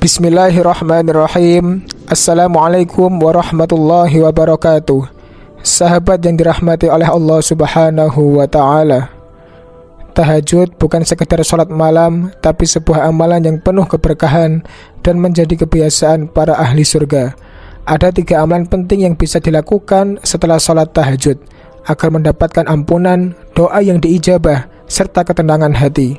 Bismillahirrahmanirrahim. Assalamualaikum warahmatullahi wabarakatuh. Sahabat yang dirahmati oleh Allah Subhanahu wa ta'ala, tahajud bukan sekedar sholat malam, tapi sebuah amalan yang penuh keberkahan dan menjadi kebiasaan para ahli surga. Ada 3 amalan penting yang bisa dilakukan setelah sholat tahajud agar mendapatkan ampunan, doa yang diijabah, serta ketenangan hati.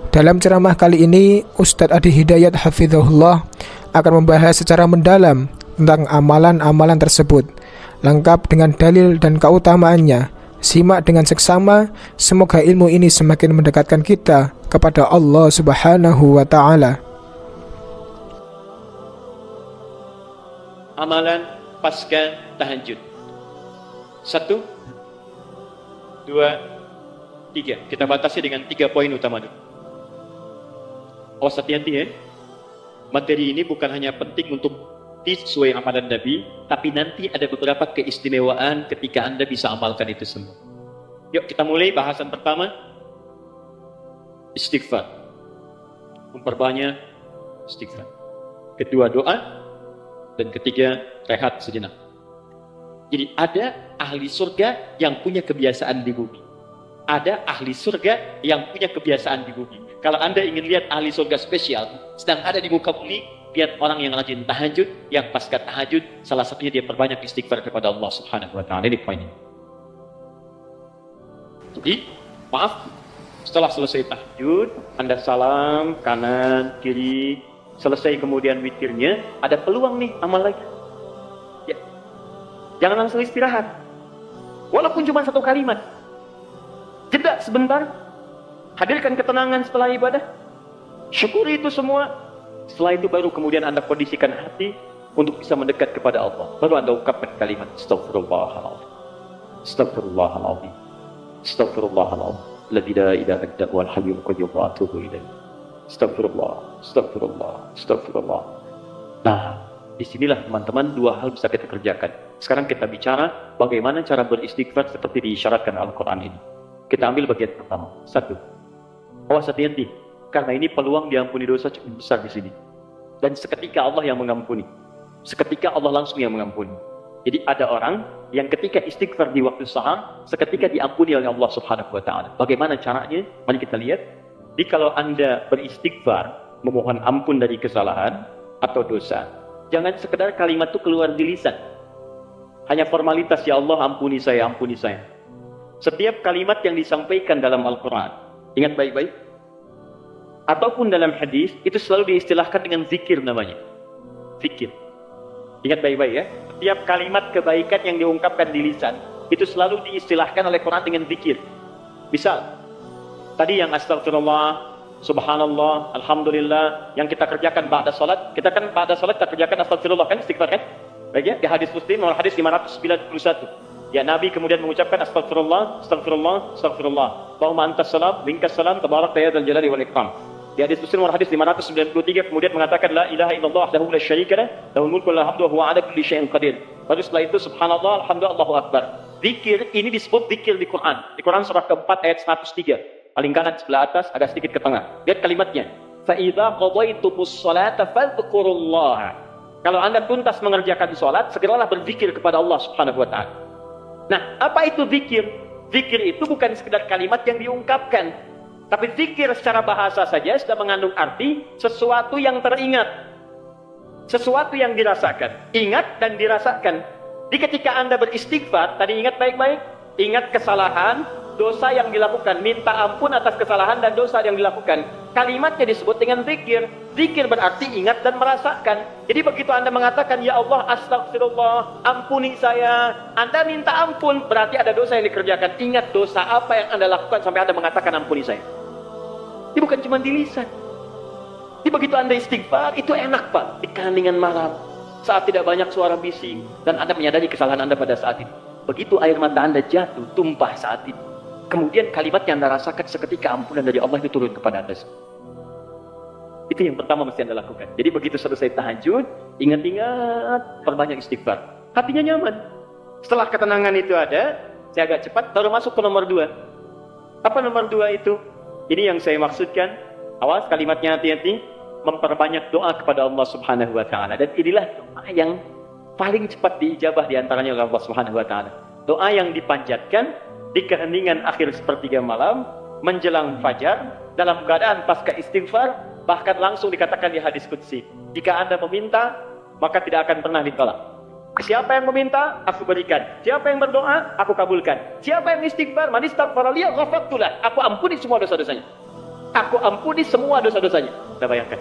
Dalam ceramah kali ini, Ustadz Adi Hidayat Hafizahullah akan membahas secara mendalam tentang amalan-amalan tersebut, lengkap dengan dalil dan keutamaannya. Simak dengan seksama, semoga ilmu ini semakin mendekatkan kita kepada Allah Subhanahu wa ta'ala. Amalan pasca tahajud. 1, 2, 3. Kita batasi dengan 3 poin utama dulu. Awas hati-hati ya. Materi ini bukan hanya penting untuk sesuai amalan Nabi, tapi nanti ada beberapa keistimewaan ketika Anda bisa amalkan itu semua. Yuk kita mulai bahasan pertama. Istighfar. Memperbanyak istighfar. Kedua doa. Dan ketiga rehat sejenak. Jadi ada ahli surga yang punya kebiasaan di bumi. Ada ahli surga yang punya kebiasaan di bumi. Kalau Anda ingin lihat ahli surga spesial sedang ada di muka bumi, lihat orang yang rajin tahajud, yang pasca tahajud salah satunya dia perbanyak istighfar kepada Allah Subhanahu wa ta'ala. Ini poinnya. Jadi, maaf, setelah selesai tahajud, Anda salam kanan, kiri, selesai kemudian witirnya, ada peluang nih amal lagi. Ya. Jangan langsung istirahat. Walaupun cuma 1 kalimat. Jeda sebentar. Hadirkan ketenangan setelah ibadah. Syukuri itu semua. Setelah itu baru kemudian Anda kondisikan hati untuk bisa mendekat kepada Allah. Baru Anda ungkapkan kalimat Astaghfirullahaladzim. Astaghfirullahaladzim. Astaghfirullahaladzim. Alladzi la ilaha illa huwal hayyul qayyum wa atubu ilaih. Astagfirullah, astagfirullah, astagfirullah. Nah, disinilah teman-teman 2 hal bisa kita kerjakan. Sekarang kita bicara bagaimana cara beristighfar seperti diisyaratkan Al-Quran ini. Kita ambil bagian pertama. 1. Awas hati-hati, karena ini peluang diampuni dosa cukup besar di sini. Dan seketika Allah yang mengampuni. Seketika Allah langsung yang mengampuni. Jadi ada orang yang ketika istighfar di waktu sahar, seketika diampuni oleh Allah Subhanahu wa ta'ala. Bagaimana caranya? Mari kita lihat. Jadi kalau Anda beristighfar, memohon ampun dari kesalahan atau dosa, jangan sekedar kalimat itu keluar di lisan. Hanya formalitas, ya Allah ampuni saya, ampuni saya. Setiap kalimat yang disampaikan dalam Al-Quran, ingat baik-baik, ataupun dalam hadis, itu selalu diistilahkan dengan zikir namanya. Zikir. Ingat baik-baik ya. Setiap kalimat kebaikan yang diungkapkan di lisan, itu selalu diistilahkan oleh Quran dengan zikir. Misal, tadi yang astagfirullah, subhanallah, alhamdulillah, yang kita kerjakan ba'da salat, kita kan ba'da salat kita kerjakan astagfirullah kan, istighfar kan? Baik ya, di hadis Muslim, nomor hadis 591. Ya, Nabi kemudian mengucapkan astagfirullah, astagfirullah, astagfirullah. Allahumma antas salam, minkas salam, tabarakta ya dzal jalali wal ikram. Di hadis Muslim nomor hadis 593 kemudian mengatakan la ilaha illallah wahdahu la syarika lah, lahul mulku wa lahul hamdu wa huwa ala kulli syai'in qadir. Lalu setelah itu subhanallah, alhamdulillah, Allahu akbar. Zikir ini disebut zikir di Quran. Di Quran surah keempat ayat 103. Paling kanan sebelah atas, agak sedikit ke tengah. Lihat kalimatnya. Fa idza qadaytumus sholata fadhkurullah. Kalau Anda tuntas mengerjakan salat, segeralah berzikir kepada Allah Subhanahu wa taala. Nah, apa itu zikir? Zikir itu bukan sekedar kalimat yang diungkapkan, tapi zikir secara bahasa saja sudah mengandung arti sesuatu yang teringat, sesuatu yang dirasakan, ingat dan dirasakan. Jadi ketika Anda beristighfar, tadi ingat baik-baik, ingat kesalahan, dosa yang dilakukan, minta ampun atas kesalahan dan dosa yang dilakukan. Kalimatnya disebut dengan zikir. Zikir berarti ingat dan merasakan. Jadi begitu Anda mengatakan, ya Allah astagfirullah, ampuni saya, Anda minta ampun, berarti ada dosa yang dikerjakan. Ingat dosa apa yang Anda lakukan sampai Anda mengatakan ampuni saya. Ini bukan cuma di lisan. Jadi begitu Anda istighfar, itu enak Pak, di keheningan malam, saat tidak banyak suara bising, dan Anda menyadari kesalahan Anda pada saat itu. Begitu air mata Anda jatuh, tumpah saat itu, kemudian kalimat yang Anda rasakan seketika ampunan dari Allah itu turun kepada Anda. Itu yang pertama mesti Anda lakukan. Jadi begitu selesai tahajud, ingat-ingat, perbanyak istighfar. Hatinya nyaman. Setelah ketenangan itu ada, saya agak cepat, baru masuk ke nomor 2. Apa nomor 2 itu? Ini yang saya maksudkan. Awas kalimatnya hati-hati. memperbanyak doa kepada Allah Subhanahu wa taala. Dan inilah doa yang paling cepat diijabah di antaranya oleh Allah Subhanahu wa taala. Doa yang dipanjatkan di keheningan akhir sepertiga malam, menjelang fajar, dalam keadaan pasca istighfar, bahkan langsung dikatakan di hadis qudsi, jika Anda meminta, maka tidak akan pernah ditolak. Siapa yang meminta, aku berikan. Siapa yang berdoa, aku kabulkan. Siapa yang istighfar, man istaghfara li ghafartu lah, aku ampuni semua dosa-dosanya. Aku ampuni semua dosa-dosanya. Kita bayangkan.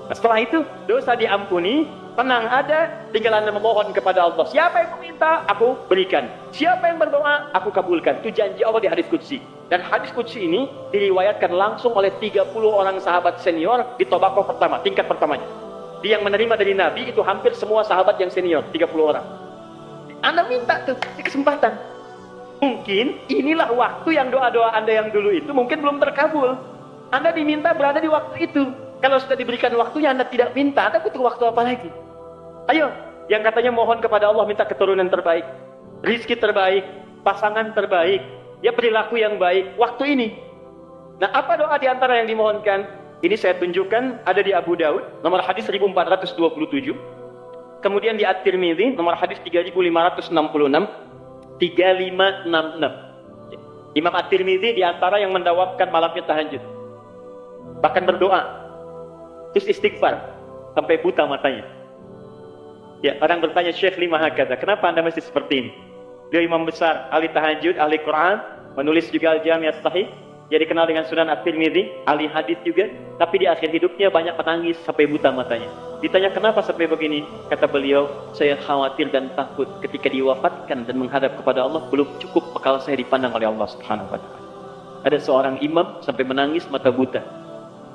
Nah, setelah itu, dosa diampuni, tenang ada, tinggal Anda memohon kepada Allah. Siapa yang meminta, aku berikan. Siapa yang berdoa, aku kabulkan. Itu janji Allah di hadis qudsi. Dan hadis qudsi ini diriwayatkan langsung oleh 30 orang sahabat senior di tabaqah pertama, tingkat pertamanya. Dia yang menerima dari Nabi itu hampir semua sahabat yang senior, 30 orang. Anda minta tuh, di kesempatan. Mungkin inilah waktu yang doa-doa Anda yang dulu itu mungkin belum terkabul. Anda diminta berada di waktu itu. Kalau sudah diberikan waktunya Anda tidak minta, Anda butuh waktu apa lagi? Ayo, yang katanya mohon kepada Allah minta keturunan terbaik, rizki terbaik, pasangan terbaik, ya perilaku yang baik, waktu ini. Nah, apa doa di antara yang dimohonkan? Ini saya tunjukkan ada di Abu Daud, nomor hadis 1427. Kemudian di At-Tirmidzi, nomor hadis 3566, 3566. Imam At-Tirmidzi di antara yang mendawamkan malamnya tahajud. Bahkan berdoa. Terus istighfar. Sampai buta matanya. Ya, orang bertanya, Syekh lima hakadha, kenapa Anda masih seperti ini? Dia imam besar, ahli tahajud, ahli Quran, menulis juga Al-Jami' As-Sahih. Dia dikenal dengan Sunan At-Tirmidzi, ahli hadis juga, tapi di akhir hidupnya banyak menangis sampai buta matanya. Ditanya kenapa sampai begini? Kata beliau, saya khawatir dan takut ketika diwafatkan dan menghadap kepada Allah belum cukup bekal saya dipandang oleh Allah Subhanahu wa taala. Ada seorang imam sampai menangis mata buta.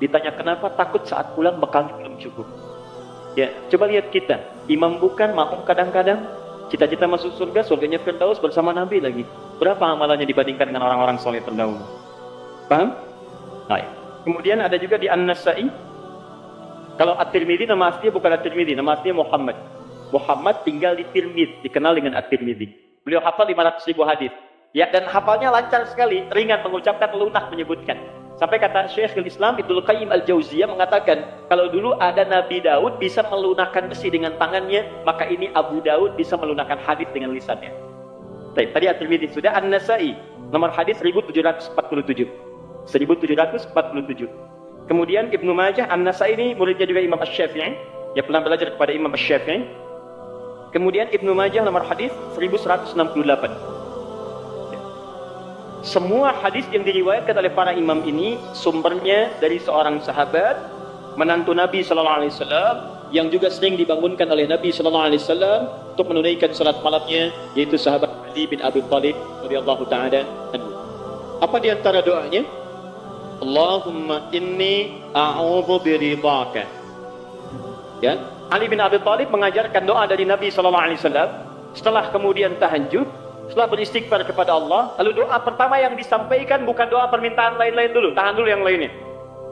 Ditanya kenapa? Takut saat pulang bekalnya belum cukup. Ya, coba lihat kita, imam bukan, makmum kadang-kadang cita-cita masuk surga, surganya Firdaus bersama Nabi lagi. Berapa amalannya dibandingkan dengan orang-orang soleh terdahulu? Paham? Baik. Kemudian ada juga di An-Nasa'i. Kalau At-Tirmidzi nama aslinya bukan At-Tirmidzi, nama aslinya Muhammad. Muhammad tinggal di Tirmidz, dikenal dengan At-Tirmidzi. Beliau hafal 500.000 hadis. Ya, dan hafalnya lancar sekali, ringan mengucapkan, lunak menyebutkan. Sampai kata Syekhul Islam Ibnu Qayyim Al-Jauziyah mengatakan, kalau dulu ada Nabi Daud bisa melunakkan besi dengan tangannya, maka ini Abu Daud bisa melunakkan hadis dengan lisannya. Baik, tadi At-Tirmidzi sudah. An-Nasa'i nomor hadis 1747. 1747. Kemudian Ibnu Majah, An-Nasa'i ini muridnya juga Imam Asy-Syafi'i, dia pernah belajar kepada Imam Asy-Syafi'i. Kemudian Ibnu Majah nomor hadis 1168. Semua hadis yang diriwayatkan oleh para imam ini sumbernya dari seorang sahabat, menantu Nabi sallallahu alaihi wasallam, yang juga sering dibangunkan oleh Nabi sallallahu alaihi wasallam untuk menunaikan salat malamnya, yaitu sahabat Ali bin Abi Thalib radhiyallahu taala anhu. Apa di antara doanya? Allahumma inni a'udzu biridhaka. Ya, Ali bin Abi Thalib mengajarkan doa dari Nabi sallallahu alaihi wasallam setelah kemudian tahajud, setelah beristighfar kepada Allah. Lalu doa pertama yang disampaikan bukan doa permintaan lain-lain dulu, tahan dulu yang lainnya.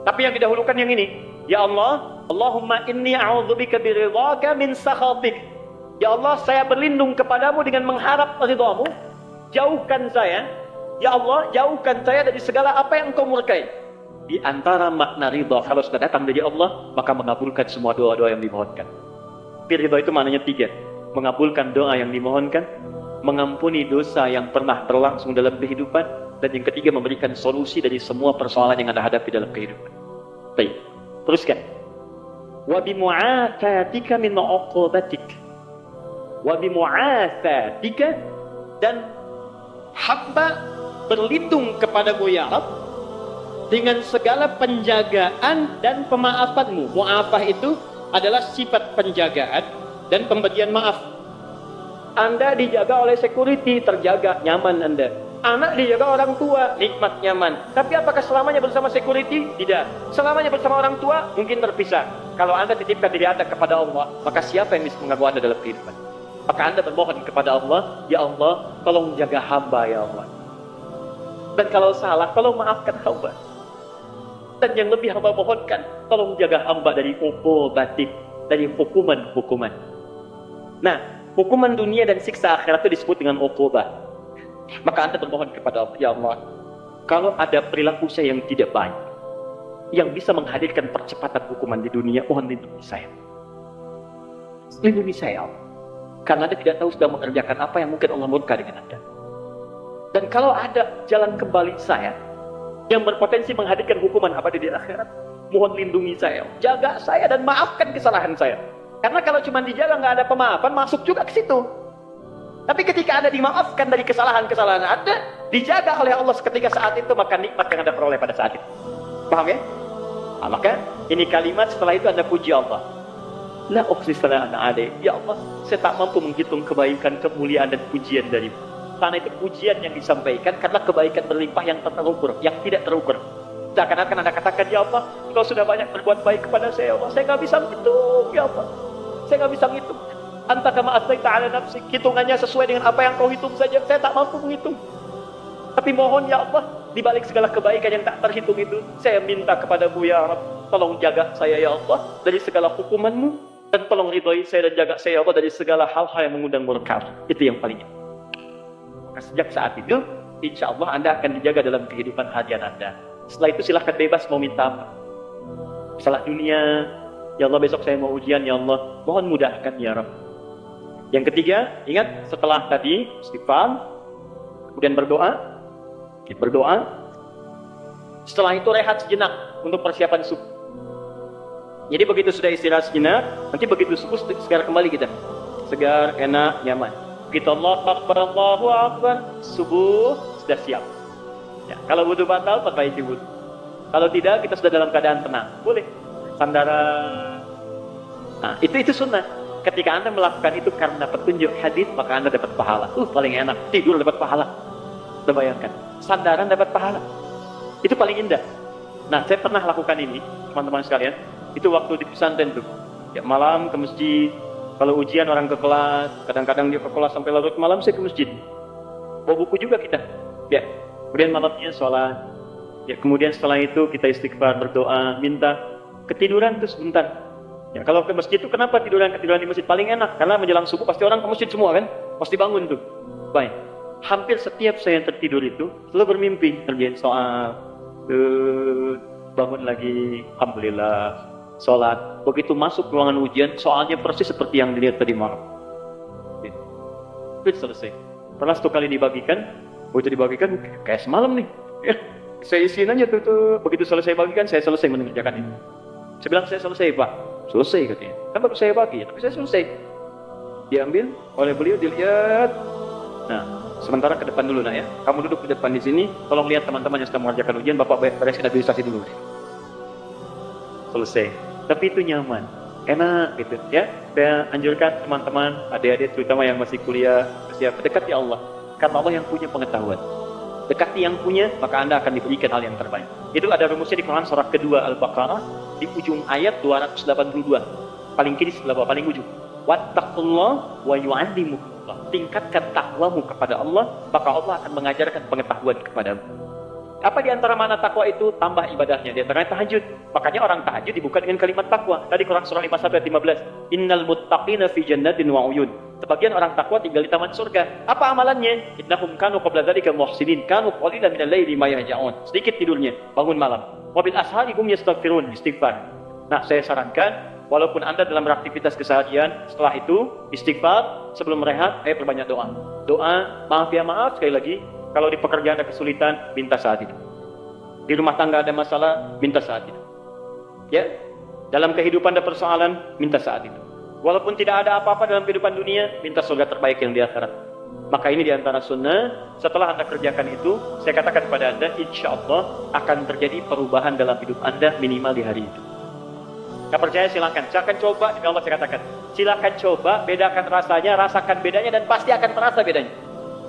Tapi yang didahulukan yang ini. Ya Allah, Allahumma inni a'udzubika biridhaka min sakhatik. Ya Allah, saya berlindung kepadamu dengan mengharap ridhamu. Jauhkan saya, ya Allah, jauhkan saya dari segala apa yang engkau murkai. Di antara makna ridha, kalau sudah datang dari Allah, maka mengabulkan semua doa-doa yang dimohonkan. Ridha itu maknanya 3. Mengabulkan doa yang dimohonkan, mengampuni dosa yang pernah berlangsung dalam kehidupan, dan yang ketiga memberikan solusi dari semua persoalan yang Anda hadapi dalam kehidupan. Baik, teruskan. Wa bimu'afatika min uqubatik. Wa bimu'afatika, dan hamba berlindung kepadamu ya Rabb dengan segala penjagaan dan pemaafanmu. Mu'afah itu adalah sifat penjagaan dan pemberian maaf. Anda dijaga oleh security, terjaga, nyaman Anda. Anak dijaga orang tua, nikmat, nyaman. Tapi apakah selamanya bersama security? Tidak. Selamanya bersama orang tua, mungkin terpisah. Kalau Anda titipkan diri Anda kepada Allah, maka siapa yang bisa mengganggu Anda dalam kehidupan? Maka Anda bermohon kepada Allah, ya Allah, tolong jaga hamba ya Allah. Dan kalau salah, tolong maafkan hamba. Dan yang lebih hamba mohonkan, tolong jaga hamba dari uqubatik, dari hukuman-hukuman. Nah, hukuman dunia dan siksa akhirat itu disebut dengan uqubah. Maka Anda bermohon kepada Allah, ya Allah, kalau ada perilaku saya yang tidak baik, yang bisa menghadirkan percepatan hukuman di dunia, mohon lindungi saya. Lindungi saya, Allah. Karena Anda tidak tahu sedang mengerjakan apa yang mungkin Allah murka dengan Anda. Dan kalau ada jalan kembali saya yang berpotensi menghadirkan hukuman abadi di akhirat, mohon lindungi saya, jaga saya dan maafkan kesalahan saya. Karena kalau cuma dijaga nggak ada pemaafan, masuk juga ke situ. Tapi ketika Anda dimaafkan dari kesalahan-kesalahan Anda, dijaga oleh Allah seketika saat itu, maka nikmat yang Anda peroleh pada saat itu. Paham ya? Nah, maka ini kalimat setelah itu Anda puji Allah. La uqsi sana'an alaik. Ya Allah, saya tak mampu menghitung kebaikan, kemuliaan dan pujian darimu. Karena itu pujian yang disampaikan karena kebaikan berlimpah yang tak terukur, yang tidak terukur. Seakan-akan Anda katakan, ya Allah, Engkau sudah banyak berbuat baik kepada saya, ya Allah. Saya nggak bisa menghitung, ya Allah. Saya nggak bisa menghitung. Anta kama asnaita ala nafsi, hitungannya sesuai dengan apa yang kau hitung saja, saya tak mampu menghitung. Tapi mohon ya Allah, di balik segala kebaikan yang tak terhitung itu, saya minta kepadamu ya Rabb, tolong jaga saya ya Allah dari segala hukumanmu, dan tolong ridhoi saya dan jaga saya ya Allah dari segala hal-hal yang mengundang murka. Itu yang paling penting. Maka sejak saat itu, insya Allah Anda akan dijaga dalam kehidupan harian Anda. Setelah itu silahkan bebas mau minta apa. Masalah dunia, ya Allah besok saya mau ujian ya Allah, mohon mudahkan ya Rabb. Yang ketiga, ingat setelah tadi istighfar, kemudian berdoa. Setelah itu rehat sejenak untuk persiapan subuh. Jadi begitu sudah istirahat sejenak, nanti begitu subuh segar kembali kita. Segar, enak, nyaman. Begitu Allahu Akbar, subuh sudah siap. Ya, kalau wudu batal, perbaiki wudu. Kalau tidak, kita sudah dalam keadaan tenang. Boleh. Sandaran. Nah, itu sunnah. Ketika Anda melakukan itu karena petunjuk hadis, maka Anda dapat pahala. Paling enak. Tidur dapat pahala. Anda bayangkan. Sandaran dapat pahala. Itu paling indah. Nah, saya pernah lakukan ini, teman-teman sekalian. Itu waktu di pesantren tuh. Ya, malam ke masjid. Kalau ujian orang ke kelas, kadang-kadang dia ke kelas sampai larut malam, saya ke masjid. Bawa buku juga kita. Ya. Kemudian malamnya sholat. Ya, kemudian setelah itu kita istighfar, berdoa, minta. Ketiduran tuh sebentar. Ya, kalau ke masjid itu kenapa tiduran di masjid paling enak? Karena menjelang subuh pasti orang ke masjid semua kan? Pasti bangun tuh. Baik. Hampir setiap saya yang tertidur itu selalu bermimpi ngerjain soal. Bangun lagi, alhamdulillah. Sholat. Begitu masuk ruangan ujian, soalnya persis seperti yang dilihat tadi malam. Itu selesai. Pernah satu kali dibagikan, begitu dibagikan kayak semalam nih. Ya, saya isiin aja tuh. Begitu selesai bagikan, saya selesai mengerjakan ini. Saya bilang saya selesai Pak. Selesai katanya. Kan baru saya bagi, tapi saya selesai. Diambil oleh beliau, dilihat. Nah, sementara ke depan dulu nak ya. Kamu duduk di depan di sini. Tolong lihat teman-teman yang sedang mengerjakan ujian. Bapak beresin administrasi dulu. Selesai. Tapi itu nyaman, enak gitu ya. Saya anjurkan teman-teman, adik-adik terutama yang masih kuliah, siap dekati Allah. Karena Allah yang punya pengetahuan. Dekati yang punya, maka Anda akan diberikan hal yang terbaik. Itu ada rumusnya di Quran surah kedua Al-Baqarah di ujung ayat 282. Paling kiri sebelah bawah, paling ujung. Wattaqullah wa yu'allimukumullah. Tingkatkan takwamu kepada Allah, maka Allah akan mengajarkan pengetahuan kepadamu. Apa di antara mana takwa itu? Tambah ibadahnya. Di antaranya tahajud. Makanya orang tahajud dibuka dengan kalimat takwa. Tadi Quran surah 51 ayat 15. Innal muttaqina fi jannatin wa uyun. Sebagian orang takwa tinggal di taman surga. Apa amalannya? Innahum kanu qabla dzalika muhsinin, kanu qalilan minal laili ma yahja'un. Sedikit tidurnya, bangun malam. Wa bil ashari hum yastaghfirun, istighfar. Nah, saya sarankan walaupun Anda dalam beraktivitas keseharian, setelah itu istighfar, sebelum rehat, perbanyak doa. Doa, maaf ya maaf sekali lagi. Kalau di pekerjaan ada kesulitan, minta saat itu. Di rumah tangga ada masalah, minta saat itu. Ya, dalam kehidupan ada persoalan, minta saat itu. Walaupun tidak ada apa-apa dalam kehidupan dunia, minta surga terbaik yang di akhirat. Maka ini diantara sunnah. Setelah Anda kerjakan itu, saya katakan kepada Anda, insya Allah akan terjadi perubahan dalam hidup Anda minimal di hari itu. Gak percaya silakan coba. Demi Allah saya katakan, silakan coba, bedakan rasanya, rasakan bedanya, dan pasti akan terasa bedanya.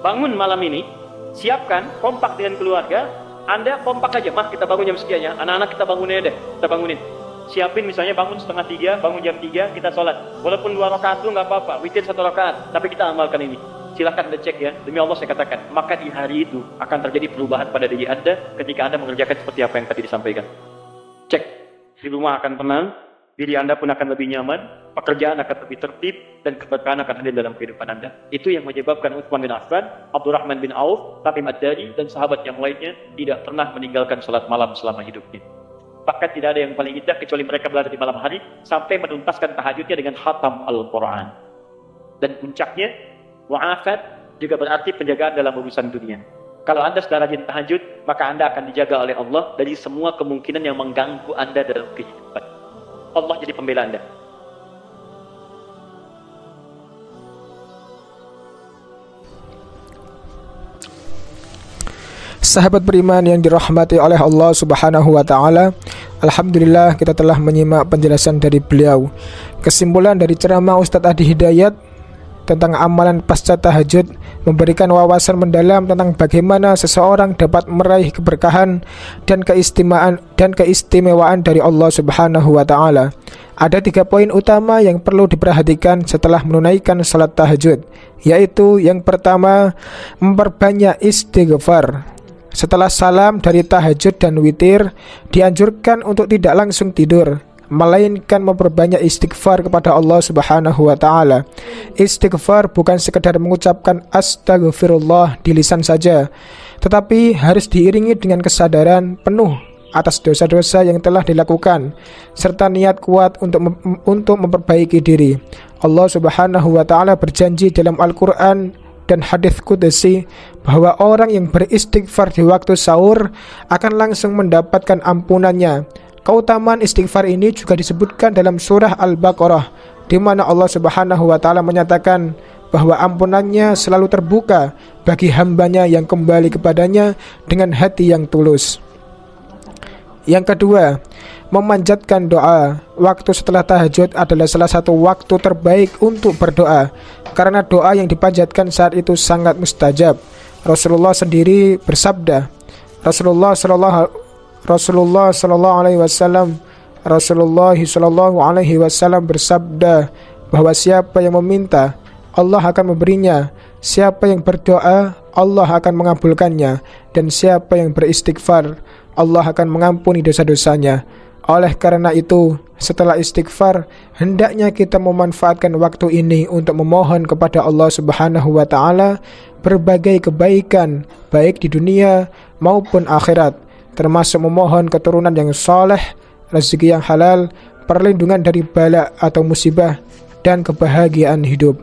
Bangun malam ini. Siapkan, kompak dengan keluarga. Anda kompak aja, mah kita bangun jam sekian ya. Anak-anak kita bangunin deh, kita bangunin. Siapin misalnya bangun 2:30, bangun jam 3, kita sholat. Walaupun 2 rakaat itu nggak apa-apa, witir 1 rakaat. Tapi kita amalkan ini. Silahkan Anda cek ya. Demi Allah saya katakan, maka di hari itu akan terjadi perubahan pada diri Anda ketika Anda mengerjakan seperti apa yang tadi disampaikan. Cek, di rumah akan tenang, diri Anda pun akan lebih nyaman, pekerjaan akan lebih tertib, dan keberkahan akan hadir dalam kehidupan Anda. Itu yang menyebabkan Utsman bin Affan, Abdurrahman bin Auf, Tamim ad-Dari, dan sahabat yang lainnya tidak pernah meninggalkan salat malam selama hidupnya. Bahkan tidak ada yang paling indah kecuali mereka berada di malam hari sampai menuntaskan tahajudnya dengan khatam Al-Quran. Dan puncaknya, mu'afat juga berarti penjagaan dalam urusan dunia. Kalau Anda sudah rajin tahajud, maka Anda akan dijaga oleh Allah dari semua kemungkinan yang mengganggu Anda dalam kehidupan. Allah jadi pembela Anda. Sahabat beriman yang dirahmati oleh Allah Subhanahu wa taala, alhamdulillah kita telah menyimak penjelasan dari beliau. Kesimpulan dari ceramah Ustadz Adi Hidayat tentang amalan pasca tahajud memberikan wawasan mendalam tentang bagaimana seseorang dapat meraih keberkahan dan keistimewaan dari Allah Subhanahu wa taala. Ada 3 poin utama yang perlu diperhatikan setelah menunaikan salat tahajud, yaitu yang pertama, memperbanyak istighfar. Setelah salam dari tahajud dan witir, dianjurkan untuk tidak langsung tidur, melainkan memperbanyak istighfar kepada Allah Subhanahu wa taala. Istighfar bukan sekedar mengucapkan astagfirullah di lisan saja, tetapi harus diiringi dengan kesadaran penuh atas dosa-dosa yang telah dilakukan serta niat kuat untuk memperbaiki diri. Allah Subhanahu wa taala berjanji dalam Al-Qur'an dan hadits qudsi bahwa orang yang beristighfar di waktu sahur akan langsung mendapatkan ampunannya. Keutamaan istighfar ini juga disebutkan dalam surah Al-Baqarah, di mana Allah Subhanahu wa taala menyatakan bahwa ampunannya selalu terbuka bagi hambanya yang kembali kepadanya dengan hati yang tulus. Yang kedua, memanjatkan doa. Waktu setelah tahajud adalah salah satu waktu terbaik untuk berdoa, karena doa yang dipanjatkan saat itu sangat mustajab. Rasulullah sendiri bersabda, Rasulullah sallallahu alaihi wasallam bersabda bahwa siapa yang meminta, Allah akan memberinya. Siapa yang berdoa, Allah akan mengabulkannya. Dan siapa yang beristighfar, Allah akan mengampuni dosa-dosanya. Oleh karena itu, setelah istighfar, hendaknya kita memanfaatkan waktu ini untuk memohon kepada Allah Subhanahu wa taala berbagai kebaikan, baik di dunia maupun akhirat, termasuk memohon keturunan yang saleh, rezeki yang halal, perlindungan dari bala atau musibah, dan kebahagiaan hidup.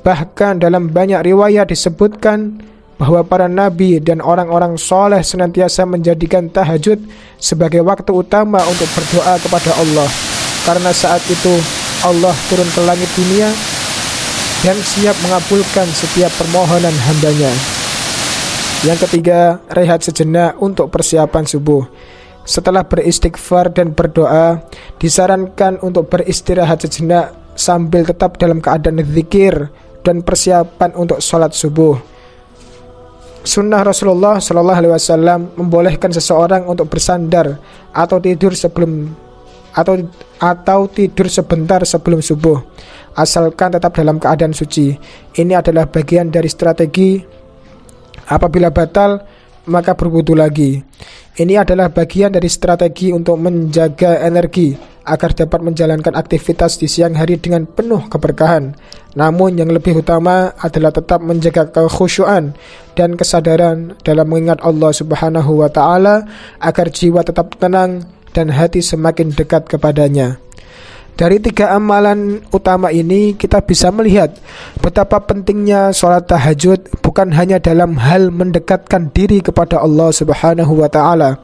Bahkan dalam banyak riwayat disebutkan bahwa para nabi dan orang-orang soleh senantiasa menjadikan tahajud sebagai waktu utama untuk berdoa kepada Allah, karena saat itu Allah turun ke langit dunia dan siap mengabulkan setiap permohonan hambanya. Yang ketiga, rehat sejenak untuk persiapan subuh. Setelah beristighfar dan berdoa, disarankan untuk beristirahat sejenak sambil tetap dalam keadaan zikir dan persiapan untuk sholat subuh. Sunnah Rasulullah Sallallahu Alaihi Wasallam membolehkan seseorang untuk bersandar atau tidur tidur sebentar sebelum subuh, asalkan tetap dalam keadaan suci. Ini adalah bagian dari strategi. Apabila batal, maka berwudu lagi. Ini adalah bagian dari strategi untuk menjaga energi agar dapat menjalankan aktivitas di siang hari dengan penuh keberkahan. Namun yang lebih utama adalah tetap menjaga kekhusyuan dan kesadaran dalam mengingat Allah Subhanahu wa taala agar jiwa tetap tenang dan hati semakin dekat kepadanya. Dari 3 amalan utama ini kita bisa melihat betapa pentingnya sholat tahajud bukan hanya dalam hal mendekatkan diri kepada Allah Subhanahu wa taala,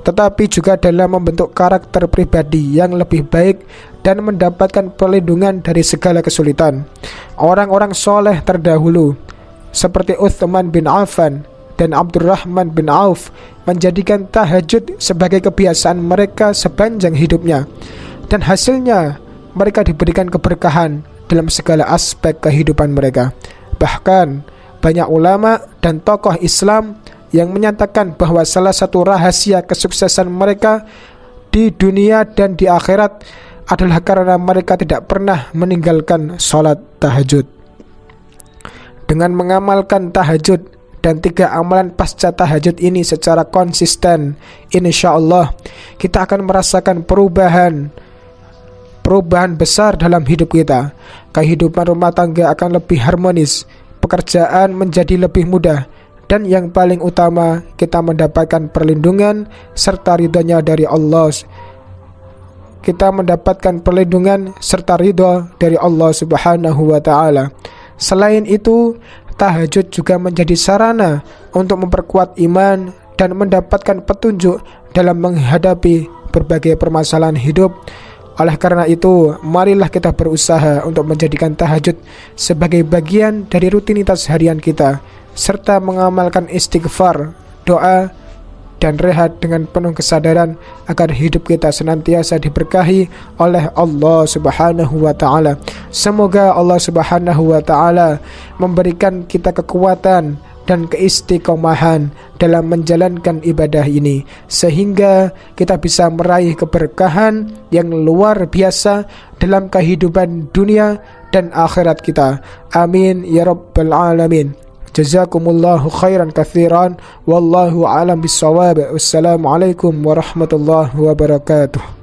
tetapi juga dalam membentuk karakter pribadi yang lebih baik dan mendapatkan perlindungan dari segala kesulitan. Orang-orang soleh terdahulu seperti Utsman bin Affan dan Abdurrahman bin Auf menjadikan tahajud sebagai kebiasaan mereka sepanjang hidupnya, dan hasilnya mereka diberikan keberkahan dalam segala aspek kehidupan mereka. Bahkan banyak ulama dan tokoh Islam yang menyatakan bahwa salah satu rahasia kesuksesan mereka di dunia dan di akhirat adalah karena mereka tidak pernah meninggalkan sholat tahajud. Dengan mengamalkan tahajud dan 3 amalan pasca tahajud ini secara konsisten, insya Allah kita akan merasakan perubahan besar dalam hidup kita. Kehidupan rumah tangga akan lebih harmonis, pekerjaan menjadi lebih mudah, Dan yang paling utama, kita mendapatkan perlindungan serta ridhonya dari Allah. Kita mendapatkan perlindungan serta ridho dari Allah Subhanahu wa ta'ala. Selain itu, tahajud juga menjadi sarana untuk memperkuat iman dan mendapatkan petunjuk dalam menghadapi berbagai permasalahan hidup. Oleh karena itu, marilah kita berusaha untuk menjadikan tahajud sebagai bagian dari rutinitas harian kita, serta mengamalkan istighfar, doa, dan rehat dengan penuh kesadaran agar hidup kita senantiasa diberkahi oleh Allah Subhanahu wa ta'ala. Semoga Allah Subhanahu wa ta'ala memberikan kita kekuatan dan keistiqomahan dalam menjalankan ibadah ini, sehingga kita bisa meraih keberkahan yang luar biasa dalam kehidupan dunia dan akhirat kita. Amin ya rabbal alamin. Jazakumullahu khairan katsiran wallahu alam bissawab. Wassalamualaikum warahmatullahi wabarakatuh.